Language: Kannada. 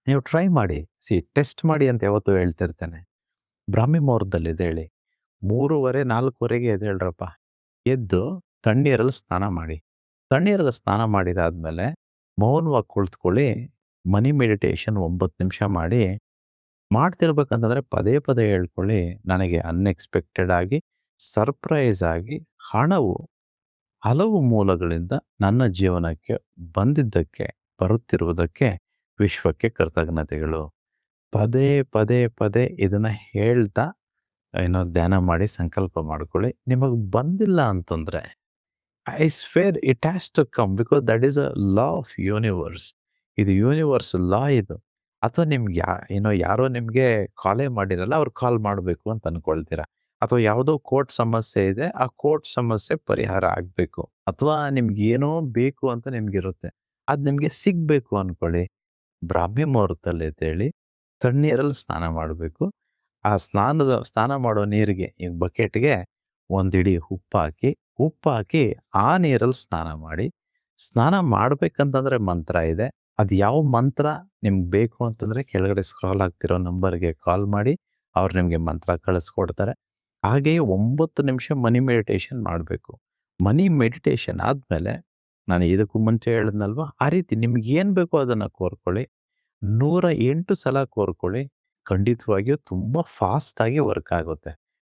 ನೀವು ಟ್ರೈ ಮಾಡಿ. ಟೆಸ್ಟ್ ಮಾಡಿ ಅಂತ ಯಾವತ್ತೂ ಹೇಳ್ತಿರ್ತೇನೆ. ಬ್ರಾಹ್ಮಿ ಮುಹೂರ್ತದಲ್ಲಿ ಎದ್ದೇಳಿ. 3:30, 4:00ಗೆ ಎದ್ದೇಳ್ರಪ್ಪ. ಎದ್ದು ತಣ್ಣೀರಲ್ಲಿ ಸ್ನಾನ ಮಾಡಿ. ತಣ್ಣೀರಲ್ಲಿ ಸ್ನಾನ ಮಾಡಿದಾದ್ಮೇಲೆ ಮೌನವಾಗಿ ಕುಳಿತುಕೊಳ್ಳಿ. ಮನಿ ಮೆಡಿಟೇಷನ್ 9 ನಿಮಿಷ ಮಾಡಿ. ಮಾಡ್ತಿರ್ಬೇಕಂತಂದ್ರೆ ಪದೇ ಪದೇ ಹೇಳ್ಕೊಳ್ಳಿ, ನನಗೆ ಅನ್ಎಕ್ಸ್‌ಪೆಕ್ಟೆಡ್ ಆಗಿ, ಸರ್ಪ್ರೈಸ್ ಆಗಿ ಹಣವು ಹಲವು ಮೂಲಗಳಿಂದ ನನ್ನ ಜೀವನಕ್ಕೆ ಬಂದಿದ್ದಕ್ಕೆ, ಬರುತ್ತಿರುವುದಕ್ಕೆ ವಿಶ್ವಕ್ಕೆ ಕೃತಜ್ಞತೆಗಳು. ಪದೇ ಪದೇ ಪದೇ ಇದನ್ನ ಹೇಳ್ತಾ ಧ್ಯಾನ ಮಾಡಿ ಸಂಕಲ್ಪ ಮಾಡ್ಕೊಳ್ಳಿ. ನಿಮಗೆ ಬಂದಿಲ್ಲ ಅಂತಂದ್ರೆ I swear it has to come because that is a law of universe. ಇದು ಯೂನಿವರ್ಸ್ ಲಾ ಇದು. ಅಥವಾ ನಿಮ್ಗೆ ಯಾರೋ ನಿಮಗೆ ಕಾಲೇ ಮಾಡಿರಲ್ಲ, ಅವ್ರು ಕಾಲ್ ಮಾಡಬೇಕು ಅಂತ ಅನ್ಕೊಳ್ತೀರಾ. ಅಥವಾ ಯಾವುದೋ ಕೋರ್ಟ್ ಸಮಸ್ಯೆ ಇದೆ, ಆ ಕೋರ್ಟ್ ಸಮಸ್ಯೆ ಪರಿಹಾರ ಆಗಬೇಕು. ಅಥವಾ ನಿಮ್ಗೆ ಏನೋ ಬೇಕು ಅಂತ ನಿಮ್ಗಿರುತ್ತೆ. ಅದು ನಿಮಗೆ ಸಿಗಬೇಕು ಅನ್ಕೊಳ್ಳಿ. ಬ್ರಾಹ್ಮಿ ಮುಹೂರ್ತದಲ್ಲಿ ಎದ್ದೇಳಿ ತಣ್ಣೀರಲ್ಲಿ ಸ್ನಾನ ಮಾಡಬೇಕು. ಆ ಸ್ನಾನ ಮಾಡೋ ನೀರಿಗೆ, ಈಗ ಬಕೆಟ್‌ಗೆ ಒಂದಿಡಿ ಉಪ್ಪಾಕಿ ಆ ನೀರಲ್ಲಿ ಸ್ನಾನ ಮಾಡಿ. ಸ್ನಾನ ಮಾಡ್ಬೇಕಂತಂದ್ರೆ ಮಂತ್ರ ಇದೆ. ಅದು ಯಾವ ಮಂತ್ರ ನಿಮ್ಗೆ ಬೇಕು ಅಂತಂದ್ರೆ ಕೆಳಗಡೆ ಸ್ಕ್ರಾಲ್ ಆಗ್ತಿರೋ ನಂಬರ್‌ಗೆ ಕಾಲ್ ಮಾಡಿ. ಅವ್ರು ನಿಮಗೆ ಮಂತ್ರ ಕಳಿಸ್ಕೊಡ್ತಾರೆ. ಹಾಗೆಯೇ 9 ನಿಮಿಷ ಮನಿ ಮೆಡಿಟೇಷನ್ ಮಾಡಬೇಕು. ಮನಿ ಮೆಡಿಟೇಷನ್ ಆದ್ಮೇಲೆ ನಾನು ಇದಕ್ಕೂ ಮುಂಚೆ ಹೇಳಿದ್ನಲ್ವಾ, ಆ ರೀತಿ ನಿಮ್ಗೇನು ಬೇಕೋ ಅದನ್ನು ಕೋರ್ಕೊಳ್ಳಿ. 108 ಸಲ ಕೋರ್ಕೊಳ್ಳಿ. ಖಂಡಿತವಾಗಿಯೂ ತುಂಬ ಫಾಸ್ಟಾಗಿ ವರ್ಕ್ ಆಗುತ್ತೆ.